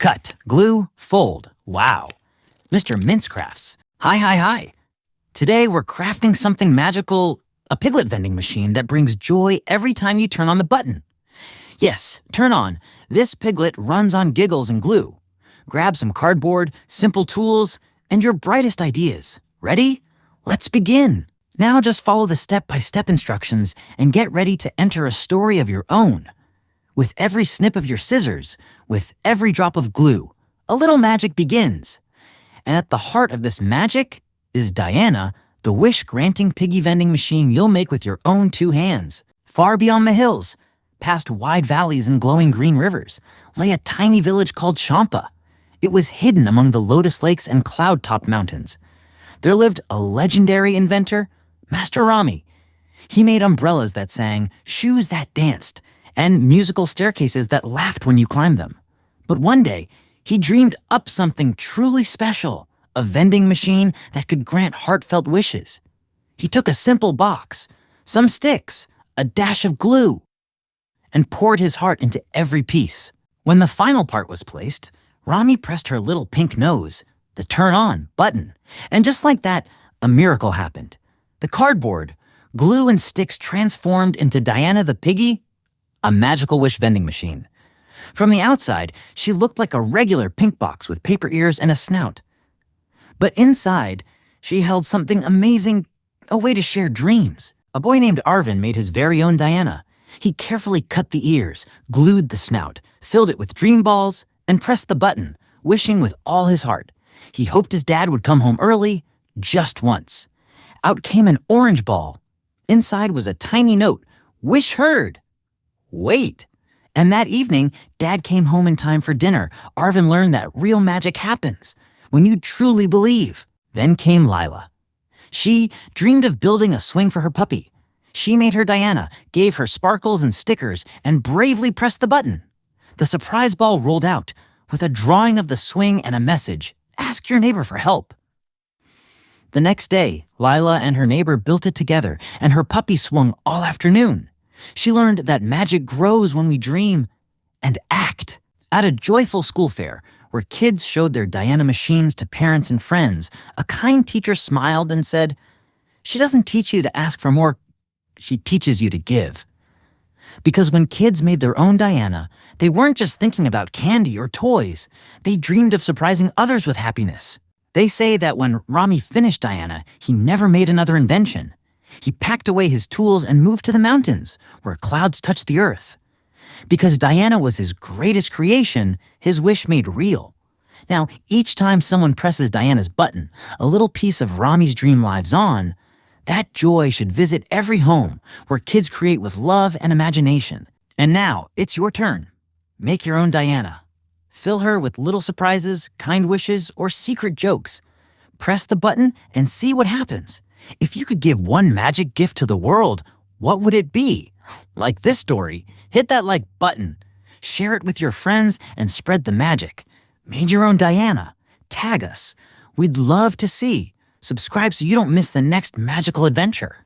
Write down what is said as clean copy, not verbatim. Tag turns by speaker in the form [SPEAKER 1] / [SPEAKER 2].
[SPEAKER 1] cut, glue, fold. Wow. Mr. Mintz crafts. Hi. Today we're crafting something magical, a piglet vending machine that brings joy every time you turn on the button. Yes, turn on. This piglet runs on giggles and glue. Grab some cardboard, simple tools, and your brightest ideas. Ready? Let's begin. Now just follow the step-by-step instructions and get ready to enter a story of your own. With every snip of your scissors, with every drop of glue, a little magic begins. And at the heart of this magic is Diana, the wish-granting piggy vending machine you'll make with your own two hands. Far beyond the hills, past wide valleys and glowing green rivers, lay a tiny village called Champa. It was hidden among the lotus lakes and cloud-topped mountains. There lived a legendary inventor, Master Rami. He made umbrellas that sang, shoes that danced, and musical staircases that laughed when you climbed them. But one day, he dreamed up something truly special, a vending machine that could grant heartfelt wishes. He took a simple box, some sticks, a dash of glue, and poured his heart into every piece. When the final part was placed, Rami pressed her little pink nose, the turn on button, and just like that, a miracle happened. The cardboard, glue, and sticks transformed into Diana the Piggy, a magical wish vending machine. From the outside, she looked like a regular pink box with paper ears and a snout. But inside, she held something amazing, a way to share dreams. A boy named Arvin made his very own Diana. He carefully cut the ears, glued the snout, filled it with dream balls, and pressed the button, wishing with all his heart. He hoped his dad would come home early, just once. Out came an orange ball. Inside was a tiny note, wish heard. Wait. And that evening, Dad came home in time for dinner. Arvin learned that real magic happens when you truly believe. Then came Lila. She dreamed of building a swing for her puppy. She made her Diana, gave her sparkles and stickers, and bravely pressed the button. The surprise ball rolled out with a drawing of the swing and a message, ask your neighbor for help. The next day, Lila and her neighbor built it together, and her puppy swung all afternoon. She learned that magic grows when we dream and act. At a joyful school fair, where kids showed their Diana machines to parents and friends, a kind teacher smiled and said, "She doesn't teach you to ask for more, she teaches you to give." Because when kids made their own Diana, they weren't just thinking about candy or toys. They dreamed of surprising others with happiness. They say that when Rami finished Diana, he never made another invention. He packed away his tools and moved to the mountains, where clouds touched the earth. Because Diana was his greatest creation, his wish made real. Now, each time someone presses Diana's button, a little piece of Rami's dream lives on. That joy should visit every home, where kids create with love and imagination. And now, it's your turn. Make your own Diana. Fill her with little surprises, kind wishes, or secret jokes. Press the button and see what happens. If you could give one magic gift to the world, what would it be? Like this story, hit that like button. Share it with your friends and spread the magic. Made your own Diana. Tag us. We'd love to see. Subscribe so you don't miss the next magical adventure.